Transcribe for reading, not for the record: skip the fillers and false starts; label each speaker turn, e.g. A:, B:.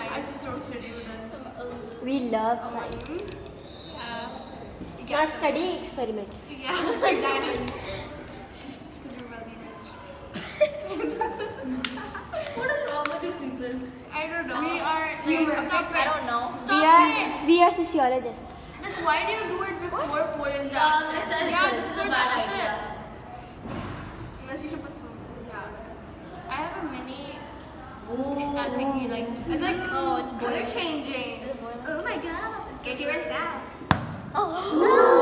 A: I'm so studying with us.
B: We love science. We are studying experiments.
A: Yeah, just like diamonds. Because we're wealthy rich.
C: What is wrong with you people?
A: I don't know. We are. Stop it.
C: I don't know.
B: We are sociologists.
A: Miss, why do you do it before pouring the
C: Yeah,
A: acid?
C: this is a bad idea.
A: Unless you should put some. Yeah. I have a mini. Thingy like. It's like
C: Oh, it's
A: color changing.
C: Oh my god.
A: Get yours now.
B: Oh.